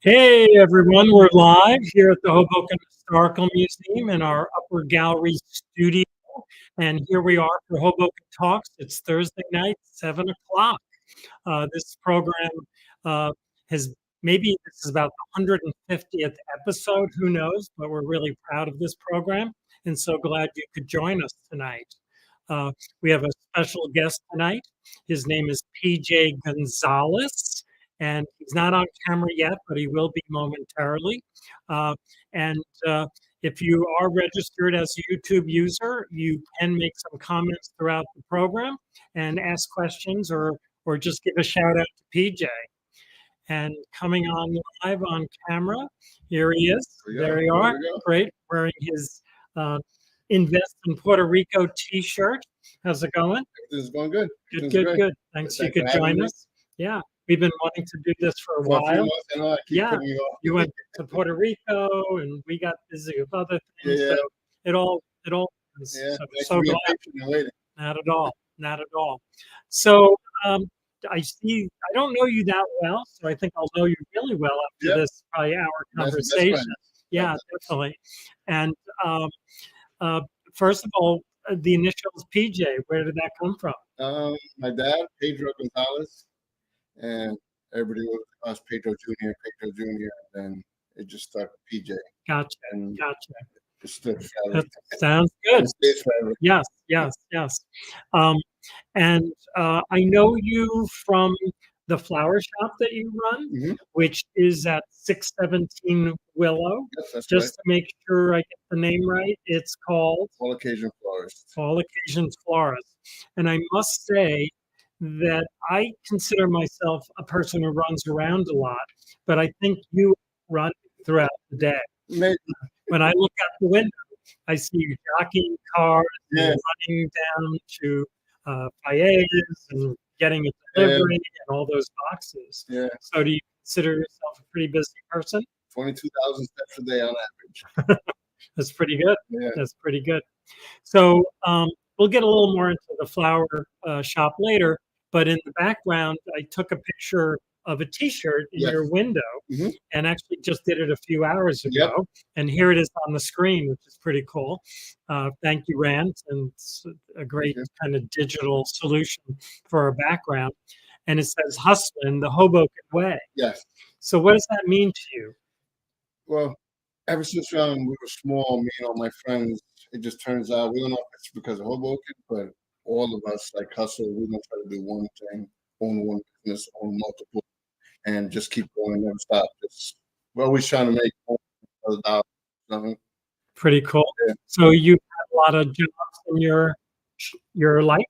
Hey everyone, we're live here at the Hoboken Historical Museum in our upper gallery studio. And here we are for Hoboken Talks. It's Thursday night, 7 o'clock. This program has maybe this is about the 150th episode, who knows, but we're really proud of this program and so glad you could join us tonight. We have a special guest tonight. His name is PJ Gonzalez. And he's not on camera yet, but he will be momentarily. And if you are registered as a YouTube user, you can make some comments throughout the program and ask questions or just give a shout out to PJ. And coming on live on camera, here he is. There you are. Great, wearing his Invest in Puerto Rico t-shirt. How's it going? This is going good. Good. Thanks you could join us. Yeah. We've been wanting to do this for a while. Yeah, you went to Puerto Rico, and we got busy with other things. Yeah. So it all. So glad. Not at all. So I see. I don't know you that well, so I think I'll know you really well after this probably hour conversation. Yeah, definitely. And first of all, the initials PJ. Where did that come from? My dad, Pedro Gonzalez. And everybody was us, Pedro Jr., and then it just stuck PJ. Gotcha. It stood that sounds good. Yes. And I know you from the flower shop that you run, which is at 617 Willow. Yes, that's just right. To make sure I get the name right, it's called Occasions Florist. Occasions Florist. And I must say that I consider myself a person who runs around a lot, but I think you run throughout the day. Maybe. When I look out the window, I see you jockeying cars, running down to Paillas and getting a delivery and all those boxes. Yeah. So do you consider yourself a pretty busy person? 22,000 steps a day on average. That's pretty good. Yeah. That's pretty good. So we'll get a little more into the flower shop later. But in the background, I took a picture of a T-shirt in your window and actually just did it a few hours ago. Yep. And here it is on the screen, which is pretty cool. Thank you, Rand. And it's a great kind of digital solution for our background. And it says hustling the Hoboken way. Yes. So what does that mean to you? Well, ever since we were small, me and all my friends, it just turns out, we don't know if it's because of Hoboken, but all of us like hustle. We don't try to do one thing, own one business, own multiple, and just keep going, never stop. We're always trying to make other dollars. Pretty cool. Yeah. So you have a lot of jobs in your life?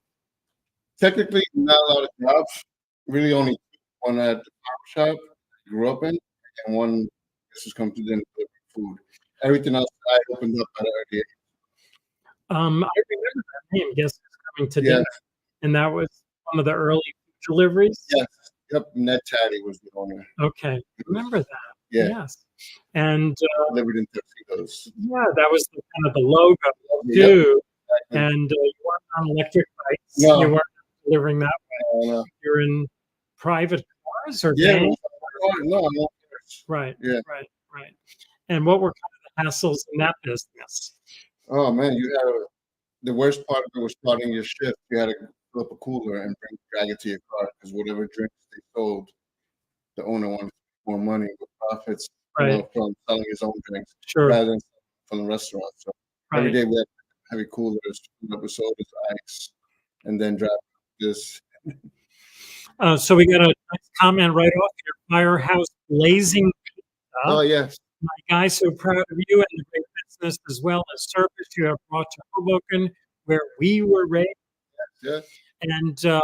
Technically, not a lot of jobs. Really, only one at the barber shop I grew up in, and one this has come to dinner food. Everything else I opened up at an early age. I remember that name. Guess who's coming to dinner? And that was one of the early deliveries. Yes. Yep. Ned Taddy was the owner. Okay, remember that? Yeah. Yes. And delivered in tuxedos. Yeah, that was kind of the logo too. Exactly. And you weren't on electric bikes. No. You weren't delivering that way. No. You're in private cars or vans? No. Right. Yeah. Right. And what were kind of the hassles in that business? Oh man, the worst part of it was starting your shift. You had to fill up a cooler and drag it to your car because whatever drinks they sold, the owner wanted more money with profits from selling his own drinks rather than from the restaurant. So every day we had heavy coolers, fill up with sodas, ice, and then drive this. So we got a nice comment right off here. Firehouse Blazing Pizza. Oh yes. My guy, so proud of you and the great business as well as service you have brought to Hoboken, where we were raised. Yes. And not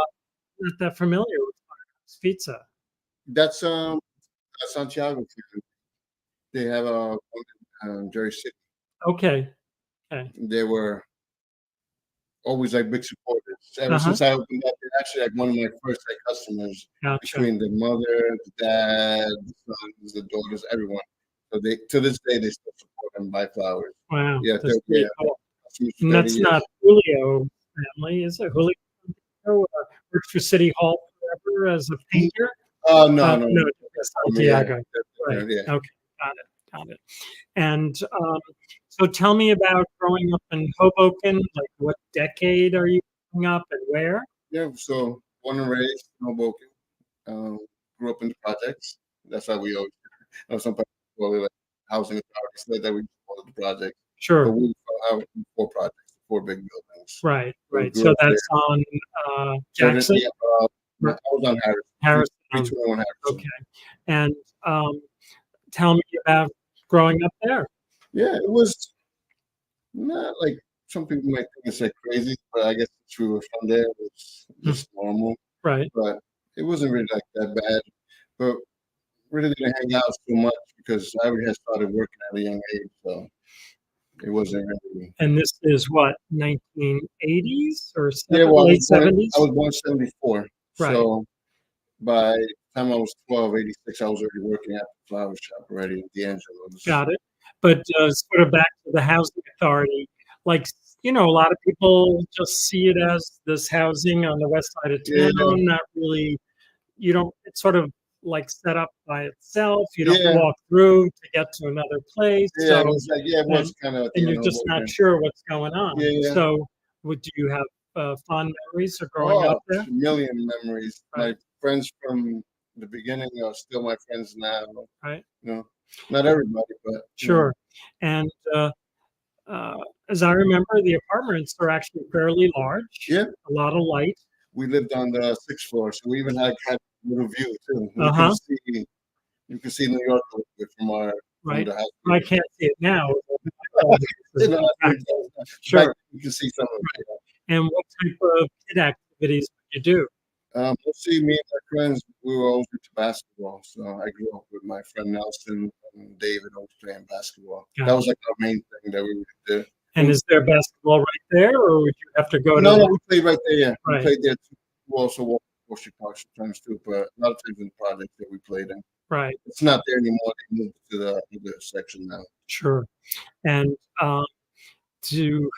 that familiar with Firehouse Pizza. That's Santiago. They have one in Jersey City. Okay. They were always like big supporters. Ever since I opened up, they're actually like one of my first customers. Between the mother, the dad, the sons, the daughters, everyone. So they to this day they still support and buy flowers. Wow. Yeah, cool. And that's not Julio family, is it? Julio worked for City Hall forever as a painter. No. Santiago. right. Yeah. Okay, got it. And so tell me about growing up in Hoboken. Like, what decade are you growing up and where? Yeah. So born and raised in Hoboken. Um, grew up in the projects. That's how we always. Some people call it like housing authority said that we call it the project, but Sure. we have 4 projects, 4 big buildings. Right, So we right. grew So up there. that's on So that, Jackson, yeah, I was on Harrison, Harrison. 321 Harrison. Okay. And tell me about growing up there. Yeah, it was not like some people might think it's like crazy, but I guess since we were from there, it was Hmm. just normal. Right. But it wasn't really like that bad. But really didn't hang out so much because I already had started working at a young age, so it wasn't really. And this is what, 1980s or Yeah, well, late I 70s? was born 74. Right. So by the time I was 12, 86, I was already working at the flower shop already at D'Angelo's. Got it. But sort of back to the housing authority, like, a lot of people just see it as this housing on the west side of Yeah, town, not really, it's sort of like set up by itself. You don't yeah, walk through to get to another place. yeah. It So, was like, yeah, it and, was kind of at the and end you're of just not Hoboken. sure what's going Yeah, on. yeah. So, do you have fond memories of growing Oh, up there? a million memories. Right, My friends from the beginning are still my friends now. right. You know, not everybody, but Sure. And uh, as I remember, the apartments are actually fairly large, yeah. a lot of light. We lived on the 6th floor, so we even had a little view too. Uh-huh. You can see New York a little bit from Right. the house. I can't see it now. You know, back Sure. you can see some of it. And what type of kid activities would you do? Mostly me and my friends, we were always into basketball. So I grew up with my friend Nelson and David always playing basketball. That was Gotcha. like our main thing that we would do. And is there basketball right there, or would you have to go No, no, to? we played right there. Yeah, we Right, played there too. We also walked Ocean Park sometimes too, but a lot of times in the project that we played in. right. It's not there anymore. They moved to the other section now. Sure. And to,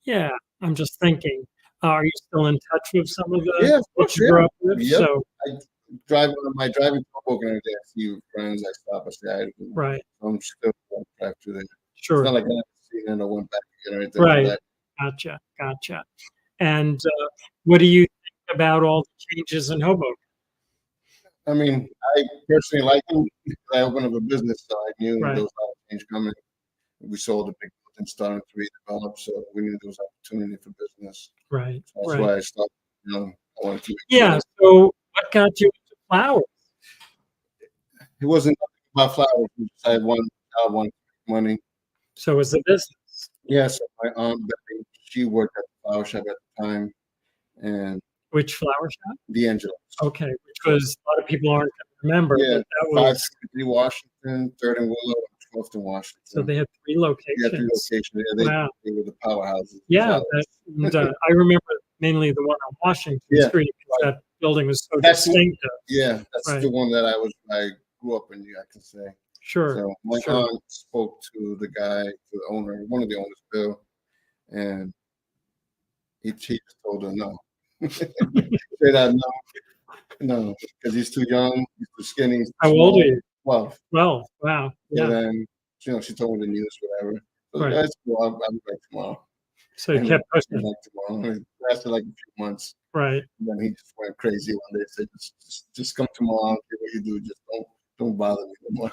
yeah, I'm just thinking, are you still in touch with some of the Yeah, of that course. you Yeah. grew up with? Yep. So, I drive on my driving to Hoboken every day. I see friends. I stop. I say hi. right, I'm still going to drive through there. It's sure. not like I haven't seen it or went back again or anything like Right. that. Gotcha, gotcha. And what do you think about all the changes in Hoboken? I mean, I personally like them because I opened up a business, so I knew Right, there was a lot of change coming. We sold a big building, starting to redevelop, so we knew there was opportunity for business. right, So that's right. why I started. I wanted to make sure Yeah. that So, what got you into flowers? it wasn't about flowers. We just had one job, one money. So, it's a business. Yes, my aunt Betty, she worked at the flower shop at the time, and Which flower shop? D'Angelo's. Okay, which was a lot of people aren't gonna remember, Yeah, but that was 563 Washington, 3rd and Willow, and 12th and so Washington. they had 3 Yeah, 3 locations. locations. Yeah, Wow. they were the powerhouses of Yeah, flowers. and, I remember mainly the one on Washington Yeah, Street, 'cause right. that building was so That's what, distinctive. yeah, that's Right. the one that I grew up in, I can say. Sure, So my sure. aunt spoke to the guy, to the owner, one of the owners, Bill, and he just told her no. Straight out no, no, because he's too young, he's too skinny, he's too How old small. are you? 12. Well, wow, And yeah, then, she told me the news, whatever. So right. that's cool. I'll be back tomorrow. So you And kept I came pushing. back tomorrow. It lasted like a few months. Right. And then he just went crazy one day. Said, just come tomorrow. I don't care what you do. Just don't bother me no more.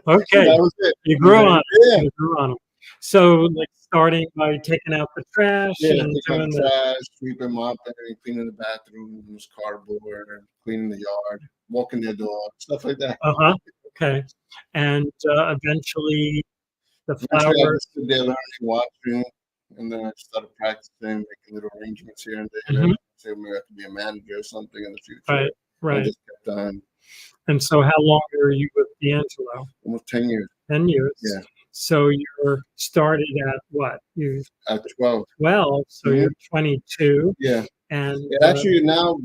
Okay, That was it. you grew on it, Yeah. you grew on 'em. So, like, starting by taking out the trash Yeah, and taking out doing the the trash, sweeping, mopping, cleaning the bathrooms, cardboard, cleaning the yard, walking their dog, stuff like that. uh-huh, okay, and, eventually the Eventually, I flowers. just stood there learning, watching, and then I started practicing, making little arrangements here and there. Mhm. Say maybe I could be a manager or something in the future. Right, I right. just kept on And so how long are you with D'Angelo? almost 10 years. 10 years. Yeah, So you're started at what? You at 12. 12, so Mhm. you're 22, Yeah. and, It actually now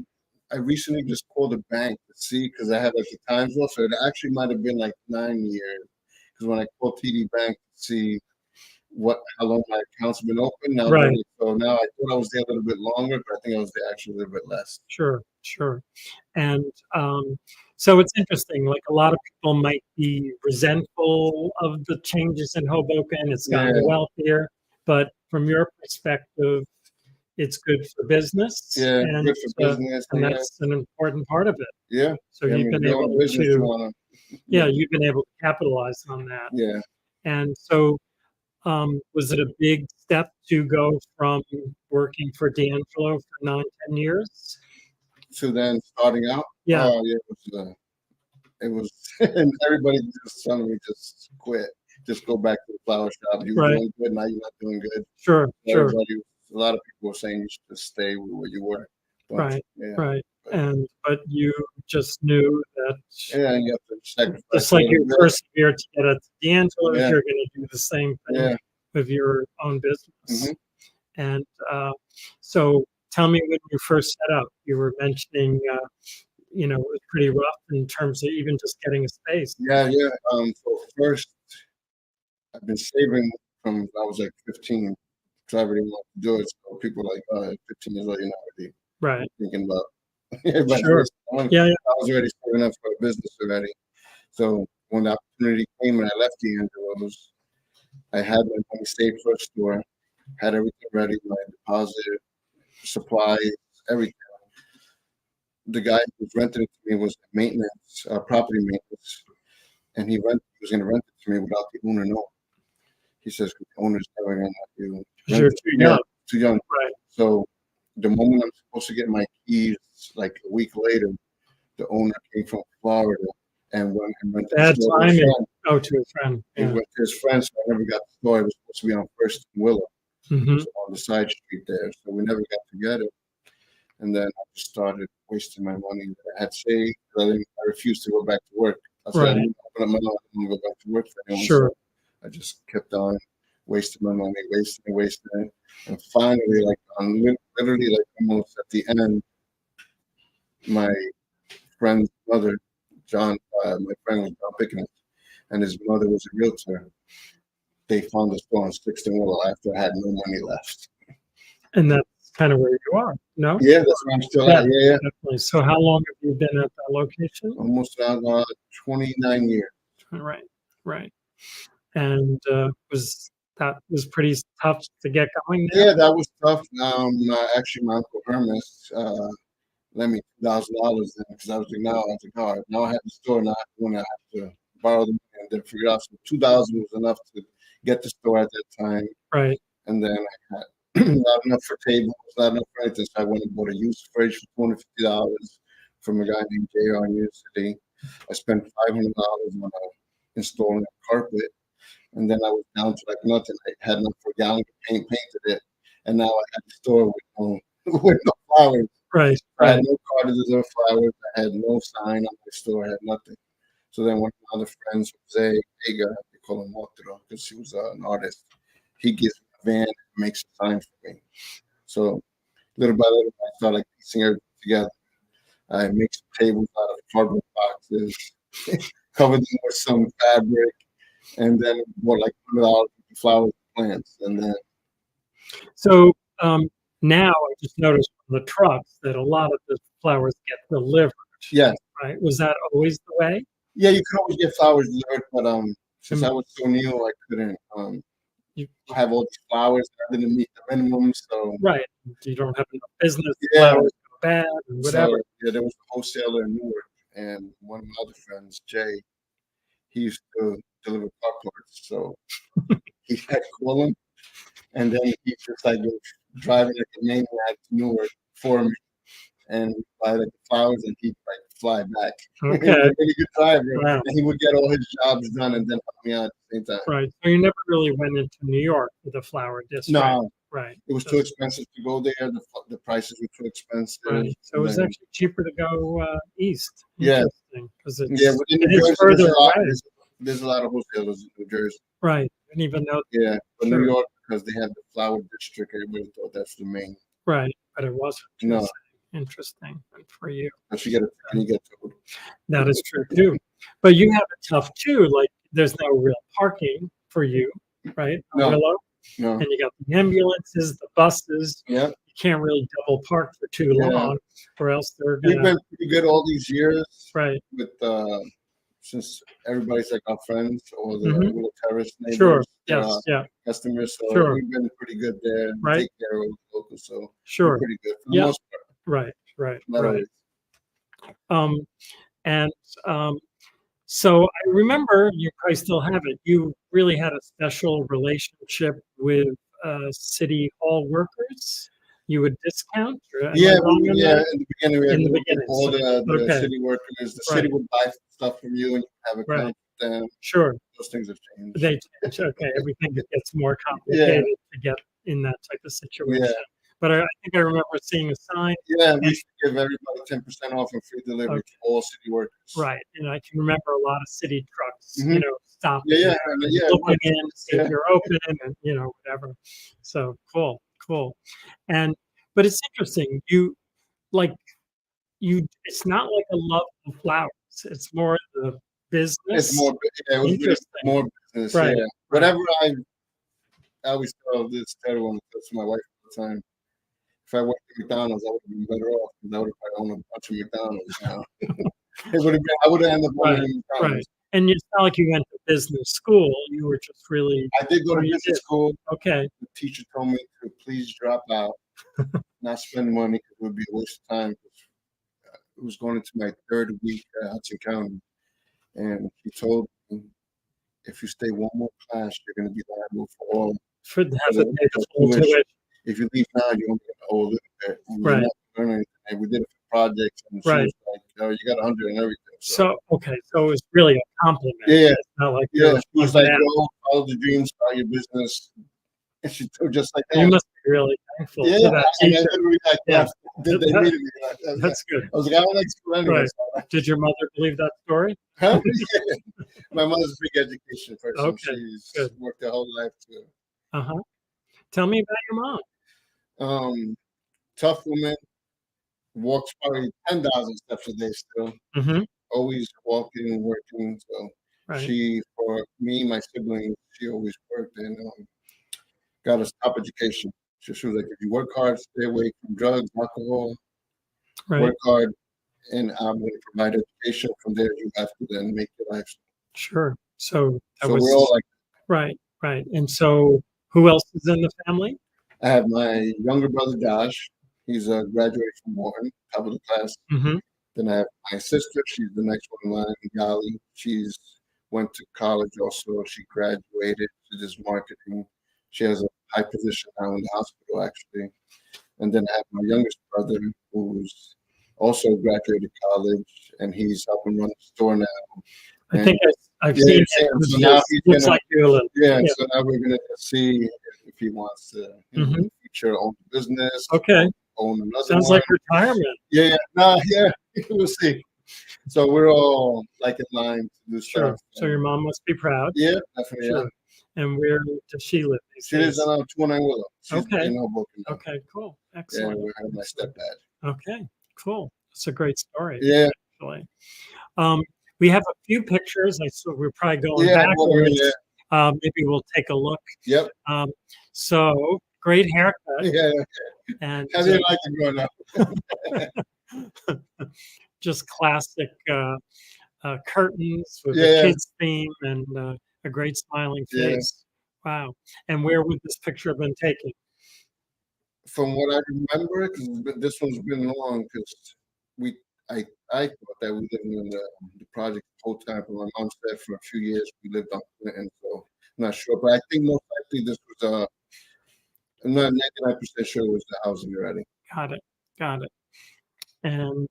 I recently just called the bank to see because I have like the times off, so it actually might have been like 9 years. Because when I called TD Bank to see how long my account's been open, now right, so now I thought I was there a little bit longer, but I think I was there actually a little bit less. sure. Sure. And so it's interesting. Like a lot of people might be resentful of the changes in Hoboken. It's Yeah, gotten wealthier, but from your perspective, it's good for business, yeah, good for business. and Yeah, that's an important part of it. yeah. So Yeah, I you've mean, if been you own able a business, you to, wanna, yeah, yeah, you've been able to capitalize on that. yeah. And so, was it a big step to go from working for D'Angelo for 9, 10 years? So then starting out, Yeah, oh yeah, it was, and everybody just telling me just quit, just go back to the flower shop. You were right. doing good, now you're not doing good. Sure, sure. Everybody, a lot of people were saying you should just stay where you were. But Right, yeah, right. but, And but you just knew that yeah, and you have to sacrifice just a like little you bit. persevered to get at D'Angelo's, Yeah, you're gonna do the same thing yeah. with your own business. Hmm. And so tell me when you first set up, you were mentioning, it was pretty rough in terms of even just getting a space. Yeah, yeah. So first, I've been saving from when I was like 15, because I really wanted to do it. So people are like, at 15 years old, you're not really Right. thinking about everybody Sure. wasting money. Yeah, yeah. I was already saving up for a business already. So when the opportunity came and I left the Angelos, I had my money saved for a store, had everything ready, my deposit, supplies, everything. The guy who was renting it to me was maintenance, property maintenance, and he was going to rent it to me without the owner knowing. He says the owner's never going to let you 'Cause rent you're it. too Yeah, young. too young. Right. So the moment I'm supposed to get my keys, like a week later, the owner came from Florida and went and rented the Bad store to his timing. friend. Oh, to a friend. He Yeah. went to his friend, so I never got the store. It was supposed to be on First and Willow, Hmm. so on the side street there. So we never got to get it. And then I just started wasting my money that I had saved. I refused to go back to work. I said, I'm Right. going to open up my mouth. I don't want to go back to work for anyone. Sure. So I just kept on wasting my money, wasting it. And finally, like literally like almost at the end, my friend's mother, John, my friend was John Pickens, and his mother was a realtor. They found the store on Sixth and Willow after I had no money left. And that's kind of where you are, no? Yeah, that's where I'm still Yeah, at. Yeah, yeah. definitely. So how long have you been at that location? Almost 29 years. Right, right. And was pretty tough to get going there? Yeah, that was tough. Actually, my uncle Hermes lent me $2,000 then because I was like, now I have the store, now I have to borrow the money and then figure out. So 2,000 was enough to get the store at that time, Right, and then I had not enough for tables, not enough for anything. So I went and bought a used fridge for $250 from a guy named JR in New York City. I spent $500 on installing a carpet. And then I was down to like nothing. I had enough for a gallon of paint, painted it, and now I had the store with no with no flowers. right, I had right. no cartridges or flowers. I had no sign on my store. I had nothing. So then one of my other friends, Jose Vega, they call him Motro because he was an artist. He gives me a van and makes a sign for me. So little by little, I started like piecing everything together. I make some tables out of cardboard boxes, covered them with some fabric, and then bought like $100 flowers and plants. And then So, now I just noticed from the trucks that a lot of the flowers get delivered, yeah, right? Was that always the way? yeah, you could always get flowers delivered, but since Mm, I was so new, I couldn't you have all these flowers. I didn't meet the minimum, so right. You don't have enough business, the yeah. flowers go bad and So whatever. yeah, there was a wholesaler in Newark, and one of my other friends, Jay, he used to deliver car parts. So he had call him, and then he just like was driving like a maniac to Newark for me and buy like the flowers, and he'd like fly back. He was Okay, a really good driver, wow, and he would get all his jobs done and then help me out at the same time. right. So you never really went into New York for the flower district, No, right? it was too expensive to go there. The prices were too expensive. Right. So it was Then, actually cheaper to go east. yeah, Interesting, because yeah. Within New it is Jersey, further away. there's a lot of wholesalers in New Jersey. Right. Didn't even know. Yeah, but Sure. New York because they have the flower district. Everybody thought that's the main. Right, but it wasn't. No, Interesting. Good for you. once you get it, and you get told. That is true too. But you have it tough too. Like there's no real parking for you, right? On No, Willow, no. and you got the ambulances, the buses. Yeah, can't really double park for too Yeah. long, or else they're We've gonna been pretty good all these years right. with since everybody's like our friends or the Mhm. little terrace Sure. neighbors, they're our Yes. Yeah. customers. So Sure. we've been pretty good there and Right. take care of the locals. So we're Sure. pretty good for the Yeah. most part. Right. Right. Not Right. always. And so I remember, you probably still have it, you really had a special relationship with city hall workers. You would discount? Or am I Yeah, wrong on yeah. that? In the beginning, we had In the with beginning. all the Okay. city workers. The Right. city would buy stuff from you, and you have a Right. account with them. Sure. Those things have changed. They change. Okay. Everything gets more Yeah, complicated to get in that type of situation. yeah, But I think I remember seeing a sign. yeah. We And used to give everybody 10% off and free delivery okay. to all city workers. Right. And I can remember a lot of city trucks, Hmm. stopping Yeah, yeah, there and yeah. looking in to see Yeah. if you're open and, whatever. So cool, cool. But it's interesting. Like, it's not like a love of flowers. It's more the It's business. more, yeah, it was really Interesting. more business. Right. Yeah. Right. Whatever I always tell this terrible to my wife all the time. If I worked at McDonald's, I would have been better off because I would have probably owned a bunch of McDonald's now. It would have been, I would have ended up owning Right. Right. McDonald's. And it's not like you went to business school. You were just really, I did go to you business did. school. Okay. The teacher told me to please drop out, not spend money because it would be a waste of time. It was going into my third week at Hudson County, and he told me, if you stay one more class, you're going to be liable for all. For the For the full tuition. tuition. If you leave now, you're only going to owe a little bit. And you're Right. not gonna learn anything. And we did it for projects, and she Right. was like, "Oh, you got 100 and everything." So okay, so it was really a compliment. Yeah, It's not like yeah. you're She was looking like, at. "Go follow the dreams, start your business." And she told just like You that. must be really thankful Yeah, for that and I teacher. literally like Yeah. did they That- needed me? That's good. I was like, I don't like school anyway. Right. So Did your mother believe that story? Huh? Yeah. My mother's a big education person. Okay, She's good. worked her whole life too. Uh-huh. Tell me about your mom. Tough woman, walks probably 10,000 steps a day still. Mm-hmm. Always walking and working. So Right. she, for me, my siblings, she always worked and got us top education. She was like, if you work hard, stay away from drugs, alcohol, Right. work hard, and I'm going to provide education. From there, you have to then make your life. Sure. So that So was we're all like, right, right. And so who else is in the family? I have my younger brother, Josh. He's graduated from Wharton, top of the class. Mm-hmm. Then I have my sister. She's the next one in line, Gali. She's went to college also. She graduated. She does marketing. She has a high position now in the hospital, actually. And then I have my youngest brother, who's also graduated college, and he's helping run the store now. I think I've Yeah, seen yeah, him. so now he's Looks gonna- like you a little. Yeah, Yeah. so now we're gonna see if he wants to in Mhm. the future own a business, Okay. own another Sounds one. like retirement. Yeah, no, yeah, we'll see. So we're all like in line to do Sure. stuff. So your mom must be proud. Yeah, definitely. Yeah. Sure. And where does she live these She lives days? on 209 Willow. She's Okay. in Hoboken now. Okay, cool. Yeah, Excellent. we're having my stepdad. Okay, cool. It's a great story, Yeah, actually. We have a few pictures. We're probably going yeah, backwards. yeah. Maybe we'll take a look. Yep. So great haircut. Yeah. And I didn't like it growing up. just classic curtains with Yeah. a kid's theme and a great smiling Yeah. face. Wow. And where would this picture have been taken? From what I remember, because this one's been long, because I thought that we lived in the project the whole time. But my mom said for a few years we lived on Clinton, so I'm not sure. But I think most likely this was I'm not 99% sure it was the housing already. Got it. Got it. And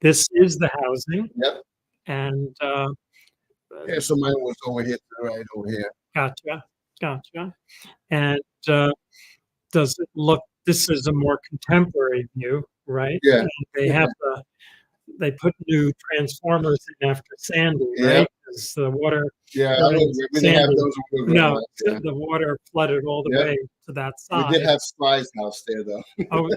this is the housing. Yep. And Yeah, so mine was over here to the right over here. gotcha. Gotcha. And does it look, this is a more contemporary view, right? Yeah. And they have they put new transformers in after Sandy, Yeah. right? because the water. Yeah, we didn't have Sandy. those. When we were No, growing up, yeah. the water flooded all the Yep. way to that We side. did have Sly's house there, though. Oh,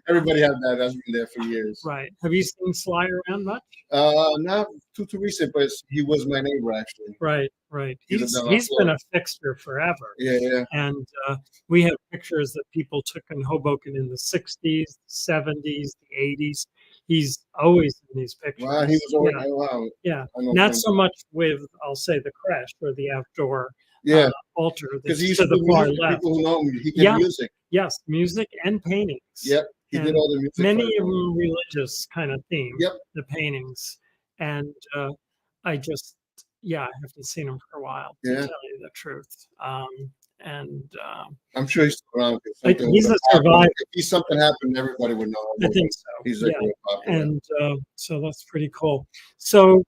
Everybody had that. That's been there for years. right. Have you seen Sly around much? Not too recent, but he was my neighbor actually. Right, right. He lived on our He's been floor. a fixture forever. Yeah. And we have pictures that people took in Hoboken in the 60s, 70s, the 80s. He's always in these pictures. Wow, he was always Yeah. wow. Yeah, I know not things. so much with, I'll say, the crash or the outdoor Yeah, altar because that's he used to to the do far music. left. People who know him, he did Yeah. music. Yes, music and paintings. Yep, he did And all the music. many for of them religious kind of theme. Yep. The paintings, and I just, I haven't seen him for a while, to Yeah. tell you the truth. And I'm sure he's still around. he's a survivor. If something happened, everybody would know. I think so. He's like real popular. And so that's pretty cool. So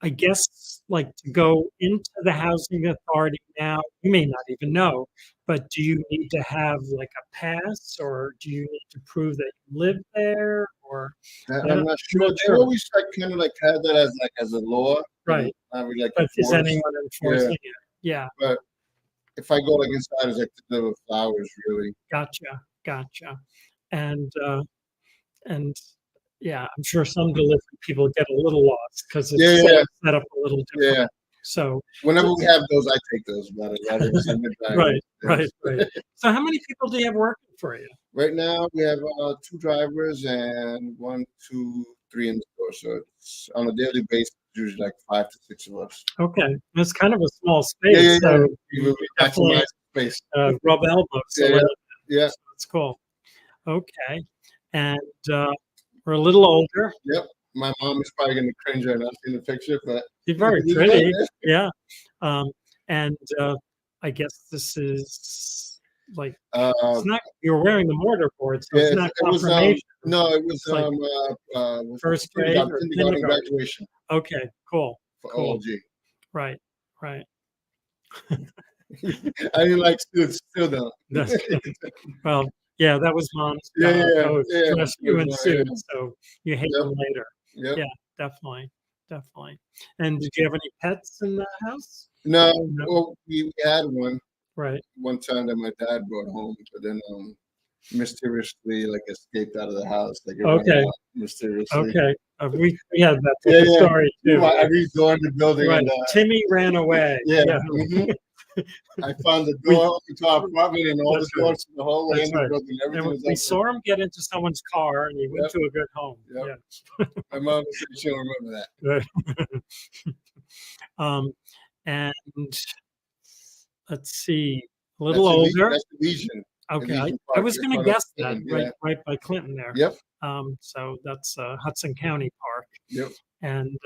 I guess, like, to go into the housing authority now, you may not even know, but do you need to have like a pass, or do you need to prove that you live there, or I'm not sure. They always kind of like have that as a law, right? Not really like But is enforced. anyone enforcing it? Yeah, But if I go like inside, it's like to do with flowers, really. gotcha. And yeah, I'm sure some delivery people get a little lost because it's set up a little different. Yeah. So whenever we have those, I take those. Right. So how many people do you have working for you? Right now, we have 2 drivers and 1, 2, 3 in the store. So it's on a daily basis, usually like 5 to 6 of us. Okay, it's kind of a small space, so We definitely maximize space. rub elbows. Yeah. So that's cool. Okay, and we're a little older. Yep. My mom is probably going to cringe right now seeing the picture, but She's very pretty. Yeah. And I guess this is like it's not. You're wearing the mortarboard, so it's not confirmation. It was First grade or kindergarten graduation. Okay, cool. For OG. Right. I didn't like suits, still don't. Well, yeah, that was mom's. Dress you in suits, so you hate them later. Yep. Yeah, definitely. And did you have any pets in the house? No. Well, we had one. Right. One time that my dad brought home, but then mysteriously escaped out of the house. Mysteriously. Okay. We had that story too. I redoing the building. Right. And, Timmy ran away. Yeah. Mm-hmm. I found the door to our apartment and all the doors in the hallway in the building. Everything was we saw him get into someone's car and he went to a good home. Yep. Yeah. My mom said she don't remember that. Good. And let's see, a little older. That's the Legion. Okay, I was going to guess that right by Clinton there. Yep. So that's Hudson County Park. Yep. And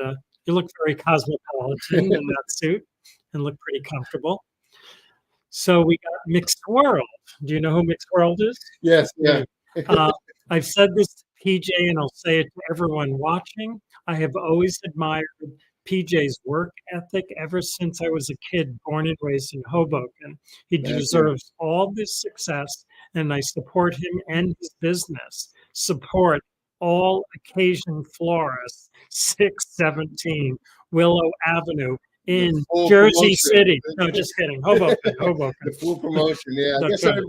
you look very cosmopolitan in that suit and look pretty comfortable. So we got Mixed World. Do you know who Mixed World is? Yes. Yeah. I've said this to PJ, and I'll say it to everyone watching. I have always admired PJ's work ethic ever since I was a kid, born and raised in Hoboken. He deserves all this success, and I support him and his business. Support all Occasion Florist, 617 Willow Avenue in Jersey City. No, just kidding. Hoboken. The full promotion, yeah. I guess I'm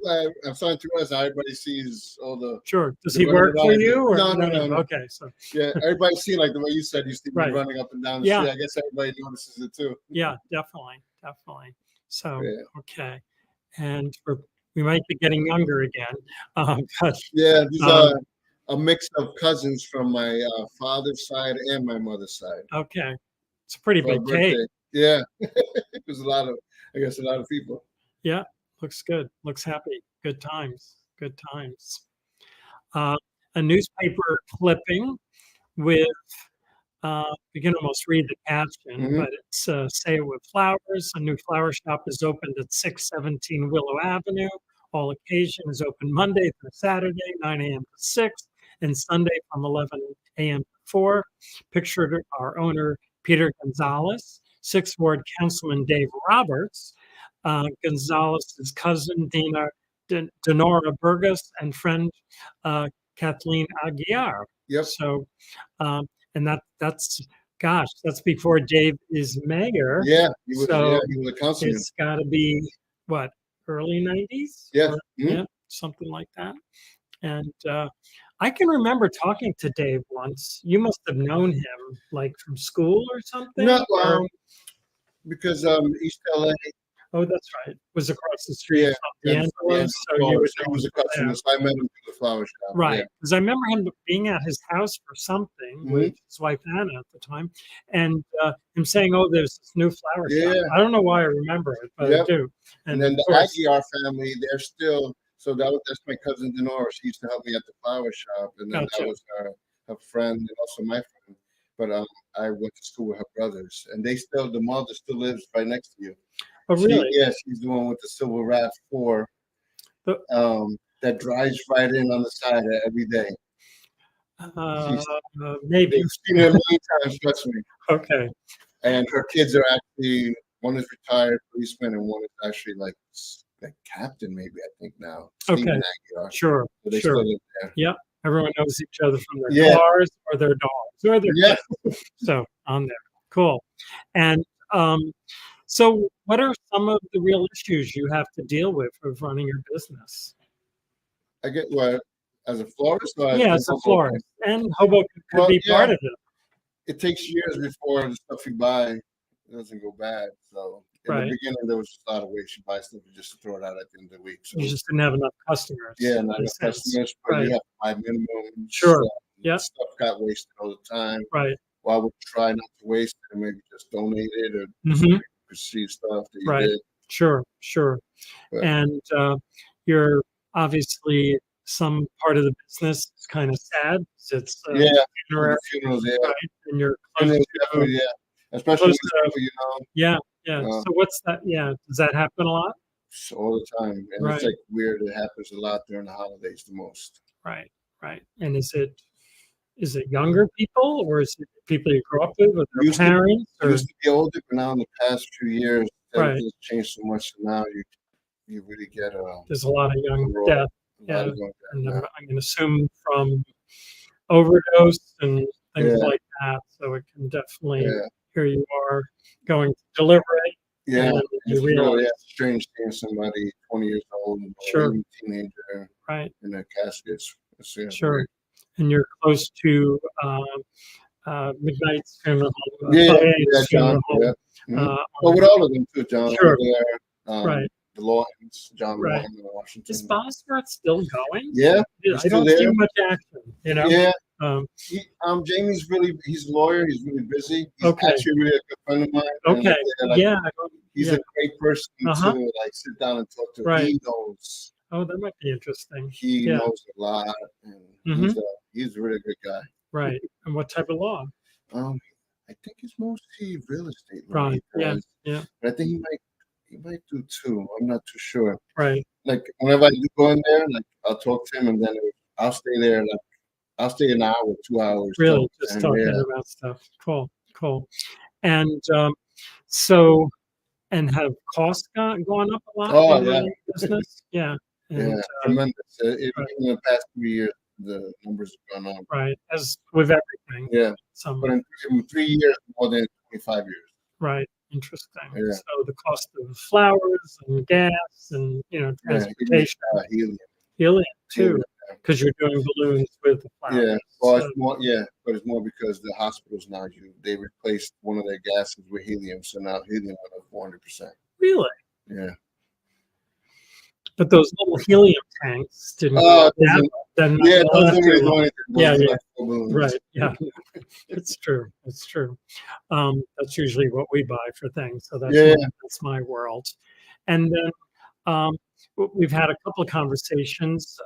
starting to realize everybody sees all the. Sure. Does he work for you? Or? No. Okay, so. Yeah, everybody see like the way you said you see me running up and down the street. I guess everybody notices it too. Yeah, definitely. So okay, and we might be getting younger again, but yeah, these are a mix of cousins from my father's side and my mother's side. Okay, it's a pretty big cake. Yeah, it was a lot of people. Yeah, looks good. Looks happy. Good times. A newspaper clipping with, you can almost read the caption, but it's Say It With Flowers. A new flower shop is opened at 617 Willow Avenue. All Occasion is open Monday through Saturday, 9 a.m. to 6, and Sunday from 11 a.m. to 4. Pictured our owner, Peter Gonzalez, 6th Ward Councilman Dave Roberts, Gonzalez's cousin, Denora Burgos, and friend, Kathleen Aguiar. Yep. So, and that's Gosh, that's before Dave is mayor. Yeah, So he was a councilman. it's got to be what, early 90s? Yeah. Or, Mhm. yeah, something like that. And I can remember talking to Dave once. You must have known him like from school or something. No, Or because East LA, oh, that's right. Was across the street yeah, from and D'Angelo's, so you would He know him was a from there. customer, so I met him through the flower shop. Right, Yeah. because I remember him being at his house for something with Mhm. his wife Anna at the time, and him saying, "Oh, there's this new flower shop." Yeah. I don't know why I remember it, but I Yep. do. And And of then the course, Aguiar family, they're still that's my cousin Denora. She used to help me at the flower shop, and then that gotcha. was her friend and also my friend. But I went to school with her brothers, and the mother still lives right next to you. Oh, really? She's the one with the silver RAV4 The, that drives right in on the side every day. She's maybe. You've seen her a million times, trust me. Okay. And her kids are actually one is retired policeman and one is actually like captain, maybe I think now. Okay. Stephen Aguiar. Sure. So they Sure. still live there. Yeah. Everyone knows each other from their Yeah. cars or their dogs or their Yeah. kids. So on there. Cool. And so what are some of the real issues you have to deal with running your business? I get what as a florist or Yeah, as a Hoboken? florist, and Hoboken could Well, be part yeah, of it, it takes years before the stuff you buy doesn't go bad. So in the right? beginning, there was just a lot of ways you buy stuff and just to throw it out at the end of the week. So You just didn't have enough customers yeah, in not a enough sense. customers, but Right. you have to buy minimums. Sure. Yep. Stuff got wasted all the time. Right. Well, I would try not to waste it and maybe just donate it or Mhm. receive stuff that you Right. did. Sure, sure. But And, you're obviously some part of the business is kinda sad 'cause it's, yeah, with funerary, the funerals, yeah. right? And you're And close then to definitely, yeah. Especially close with to people, yeah, yeah. uh, So what's that yeah, does that happen a lot? all the time. And it's Right, like weird. It happens a lot during the holidays the most. right, right. And is it younger people or is it people you grew up with their Used to parents or used to be older, but now in the past few years, right, everything's changed so much. So now you really get there's a lot of young raw, death, a lot yeah, of going and down now. I'm gonna assume from overdose and things Yeah, like that, so it can definitely yeah, here you are going to deliver it, yeah. and you It's realize really strange seeing somebody 20 years old or sure, even teenager right, in their caskets. It's sure, weird. and you're close to, Midnight's funeral home, Yeah, 5 yeah, John. funeral home, Yeah. Mhm. Well, on with all of them too, John over sure, there, right, the Lawtons, John right. Lawton in Is Washington. Bosworth still going? Yeah, Yeah, he's I still don't see there. much action, you know? Yeah, Um, Jamie's he's a lawyer. He's really busy. He's okay, actually really a good friend of mine. And okay, like, yeah, I don't he's yeah, a great person uh-huh, to like sit down and talk to. right. He knows. Oh, that might be interesting. He Yeah, knows a lot, and mhm, he's a really good guy. right, and what type of law? Um, I think it's mostly real estate law Right, he yeah, does, yeah, but I think he might do two. I'm not too sure. right, Like whenever I do go in there, like I'll talk to him, and then I'll stay there. Like I'll stay an hour, 2 hours really, talking to just him. talking Yeah. about stuff. Cool, cool. And, so and have costs gone up a lot Oh in yeah. running a business? Yeah, and, Yeah, tremendous. right, Even in the past 3 years, the numbers have gone up. right, as with everything, Yeah, some but in 3 years, more than 25 years. right, interesting. Yeah, So the cost of flowers and gas and, yeah, even transportation, helium, helium too, helium. because 'cause you're doing balloons with the Yeah, flowers, well, so it's more. Yeah, but it's more because the hospitals now they replaced one of their gases with helium, so now helium went up 400%. really? Yeah. But those little helium tanks didn't go Oh, up that much, they're not yeah, gonna those last don't too really do long. anything. Yeah, Those are yeah, like full balloons. right, yeah. It's true, it's true. That's usually what we buy for things, so Yeah, that's my world. And then, we've had a couple of conversations.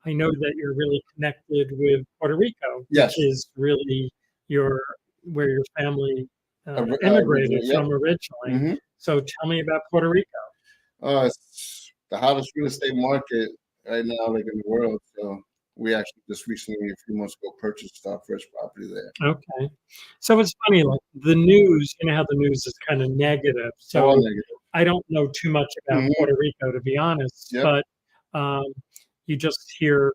I know that you're really connected with Puerto Rico, which yes. is really your where your family, immigrated Originally, yep. from originally. Hmm. So tell me about Puerto Rico. It's the hottest real estate market right now, like in the world. So we actually just recently, a few months ago, purchased our first property there. Okay. So it's funny, like the news, you know how the news is kind of negative. All So negative. I don't know too much about Hmm. Puerto Rico, to be honest, Yep. but um, you just hear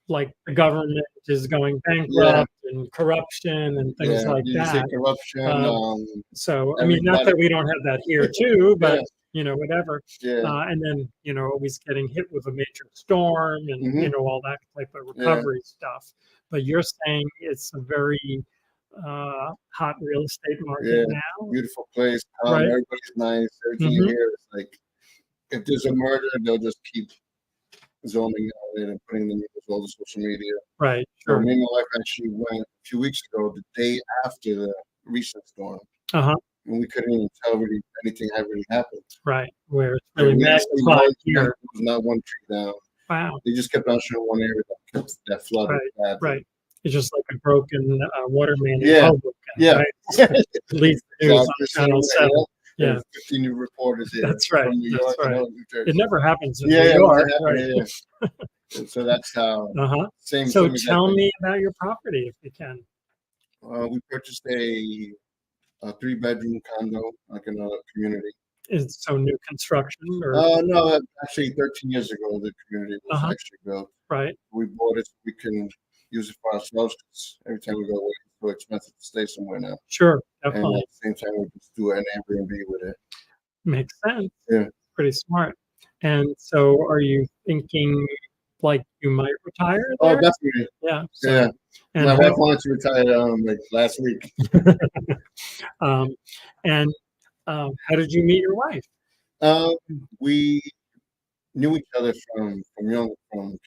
like the government is going Yeah, bankrupt and corruption and things yeah. like You just say that. corruption. So, I mean, not Everybody. that we don't have that here too, Yeah, but whatever. yeah, And then, always getting hit with a major storm and, hmm all that type of yeah, recovery stuff. But you're saying it's a very hot real estate market yeah. now, Beautiful place. right? Everybody's nice. Everything you Hmm. hear is like, if there's a murder, they'll just keep zoning on it and putting the news all the social media. Right, So sure. me and my wife actually went a few weeks ago, the day after the recent storm, Uh-huh. and we couldn't even tell really anything had really happened. Right. Where it's And really we didn't see magnified there here. was not one tree down. Wow. They just kept on showing one area that flooded Right, badly. right. It's just like a broken water main in Yeah, Hoboken, yeah. right? It leads the news on Exactly. Channel 7. Yeah, There's 15 new reporters here that's right. from New That's York and right. all New Jersey. It never happens in Yeah, New yeah, York, what right? happened? Yeah. And so that's how Uh-huh. same So exact tell thing. me about your property if you can. We purchased a 3-bedroom condo, like in a community. Is it so new construction or No, actually 13 years ago, the community was uh-huh, actually built. right? We bought it so we can use it for ourselves, 'cause every time we go away, it's so expensive to stay somewhere now. Sure, And at definitely. the same time, we just do an Airbnb with it. Makes sense. Yeah. Pretty smart. And so are you thinking like you might retire Oh, there? definitely. Yeah. Yeah. And My wife wanted to retire like last week. um, and how did you meet your wife? Um, we knew each other from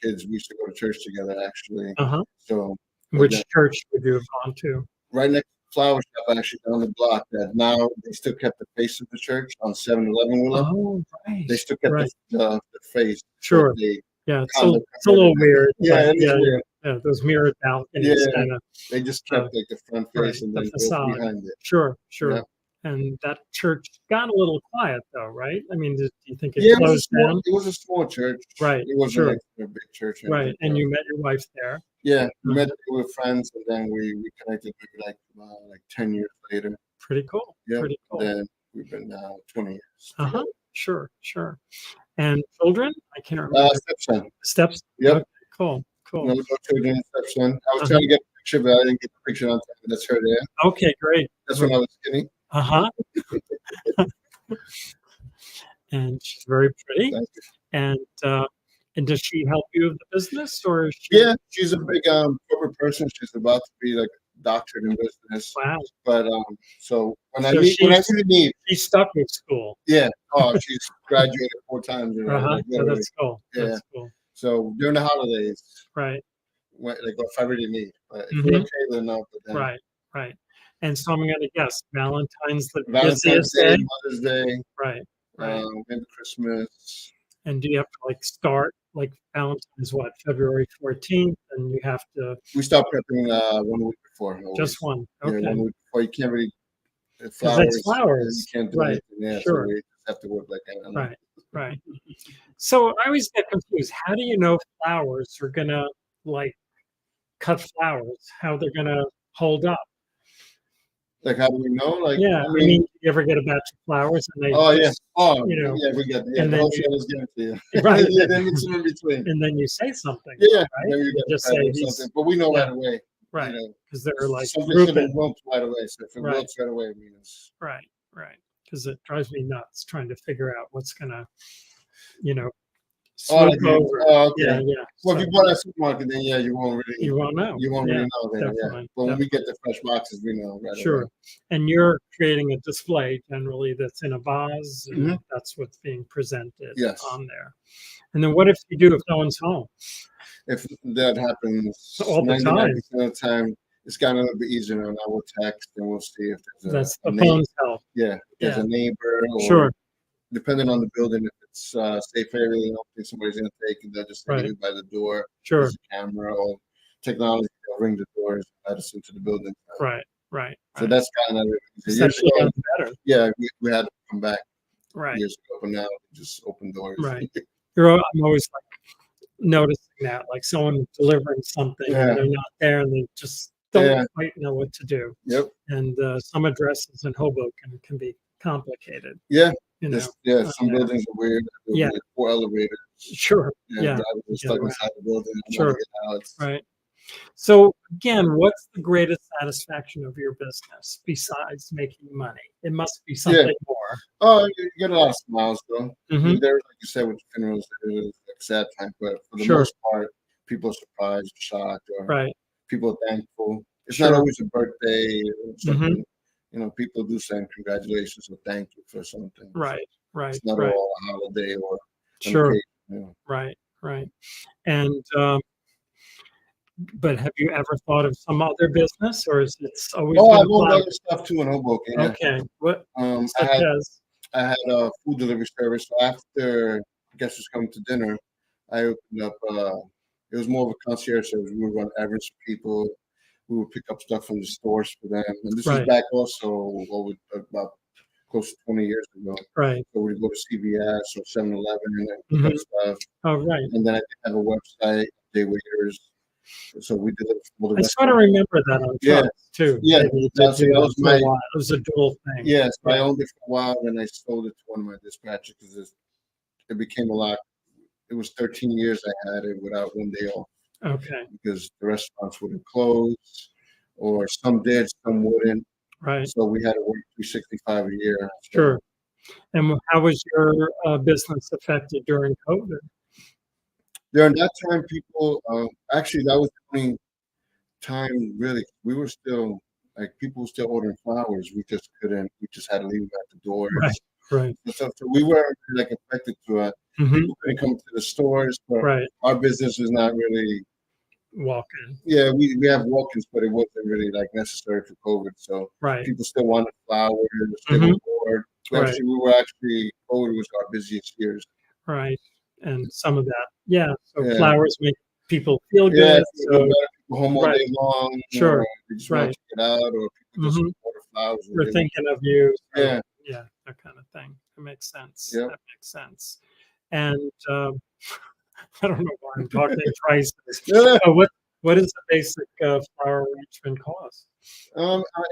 kids. We used to go to church together, actually. Uh-huh. So, but then Which church would you have gone to? right next to the flower shop, actually down the block, that now they still kept the face of the church on 711 Willow. Oh, right. They still kept Right. the face. Sure. But they Yeah, it's kind of it's a little converted it. weird, Yeah, but it is yeah, weird. yeah, those mirrored balconies Yeah, kind of they just uh, kept like the front right, face and the then built facade. behind it. Sure, Yeah. sure. And that church got a little quiet though, right? I mean, do you think it Yeah, closed down? it was a small church. Right, It wasn't sure, like a big church or right. anything. And So you met your wife there. yeah, we Uh-huh. met with friends, and then we connected maybe like 10 years later. Pretty cool. Yep. Pretty cool. Then we've been now 20 years Uh-huh. together. Sure, sure. And children? I can't remember. Stepson. Steps? Yep. Okay, cool, cool. No children, stepson. I was Uh-huh. trying to get a picture, but I didn't get the picture on time. That's her there. Okay, great. That's when I was skinny. Uh-huh. And she's very pretty. Thank you. And does she help you with the business or is she Yeah, she's a big corporate person. She's about to be like doctorate in business. wow. But so when I So really need, she's stuck with school. yeah. Oh, she's graduated 4 times. Uh-huh. Like, Yeah, literally. that's cool. Yeah. That's cool. So during the holidays, Right. like if I really need, if Mhm. you're okay, then no. But then Right. Right. And so I'm gonna guess Valentine's the Valentine's busiest Day, day. Mother's Day, Right. Right. maybe Christmas. And do you have to like start like Valentine's what, February 14th, and you have to We start prepping 1 week before. just Always. one. Yeah, Okay. 1 week before. You can't really Because it's You flowers. can't do Right. anything. Yeah, Sure. so we just have to work like that. Right. Right. So I always get confused. How do you know flowers are gonna like cut flowers? How they're gonna hold up? Like, how do we know? Like, Yeah. I mean, do you ever get a batch of flowers and they oh yeah, just, oh you know, yeah, we got and the then whole you- show is given to you. right. Yeah, then it's in between. And then you say something, Yeah, right? then we You got just to say say these, something, but we know yeah, right away. right? You know, Because they're like something should have grouping. wilted right away. So if it Right. wilts right away, it means Right. Right. Because it drives me nuts trying to figure out what's gonna, you know, swoop like over. oh, okay. Yeah. Yeah. Well, So if you bought at a supermarket, then yeah, you won't really you won't know. you won't Yeah. really know then. Yeah, Definitely. but when we Definitely. get the fresh boxes, we know right away. Sure. And you're creating a display generally that's in a vase, and Mhm. that's what's being presented Yes. on there. And then what if you do if no one's home? If that happens All the 99% of the time, it's gotten a little bit easier now. Now we'll text and we'll see if there's That's a the neighbor. phone's help. Yeah, if there's Yeah. a neighbor or Sure. depending on the building, if it's safe area, I don't think somebody's gonna take it. They'll just leave Right. it by the door. Sure. There's a camera or technology. They'll ring the doors and let us into the building. Right. Right. So Right. that's kind of It's years actually ago. gotten better. Yeah, we had to come back Right. years ago, but now we just open doors. Right. I'm always like noticing that, like someone delivering something Yeah. and they're not there and they just don't Yeah. quite know what to do. Yep. And some addresses in Hoboken can be complicated. Yeah. You know. Some buildings are weird. Yeah. Like 4 elevators. Sure. Yeah. Drivers are Get stuck around. inside the building. I Sure. want to get out. Right. So again, what's the greatest satisfaction of your business besides making money? It must be Yeah. something more. Oh, you get a lot of smiles though. Mhm. There, like you said, with the funerals, it was like sad time, but for the Sure. most part, people are surprised, shocked, or Right. people are thankful. It's not Sure. always a birthday or Mhm. something. People do send congratulations or thank you for something. Right. Right. It's not Right. all a holiday or an Sure. occasion. Right. Right. And but have you ever thought of some other business, or is it's always Oh, been I've owned flower? other stuff too in Hoboken. Yeah. Okay. What I such had as? a food delivery service. So after guests was coming to dinner, I opened up. It was more of a concierge service. We would run errands for people. We would pick up stuff from the stores for them. And this was Right. back also about close to 20 years ago. Right. So we'd go to CVS or 7-Eleven and then pick Mhm. up stuff. Oh, right. And then I did have a website, Day Waiters. So we delivered all the I sort of restaurants. remember that on Yeah. trucks too. Yeah, Maybe you did so do that that was for a my while. It was a dual thing. yeah. So I Yeah. owned it for a while, then I sold it to one of my dispatchers because it became a lot. It was 13 years I had it without one day off Okay. because the restaurants wouldn't close, or some did, some wouldn't. Right. So we had to work 365 a year. So Sure. And how was your business affected during COVID? during that time, people actually that was the only time really we were still like people were still ordering flowers. We just couldn't. We just had to leave them at the doors. Right. Right. And stuff. So we weren't like affected to it. Mhm. People couldn't come to the stores, but Right. our business was not really. Walk-in. Yeah, we have walk-ins, but it wasn't really like necessary for COVID. So Right. people still wanted flowers. They Mhm. were bored. Right. Actually, we were actually COVID was our busiest years. Right. And some of that. Yeah. So Yeah. flowers make people feel Yeah, good. people feel So better. People home all right. day long. Sure. Or they just want Right. to get out, or people just Mhm. order flowers. when We're they- thinking of you. So Yeah, yeah, that kind of thing. That makes sense. yeah. That makes sense. And I don't know why I'm talking prices. Yeah. What is the basic flower arrangement cost?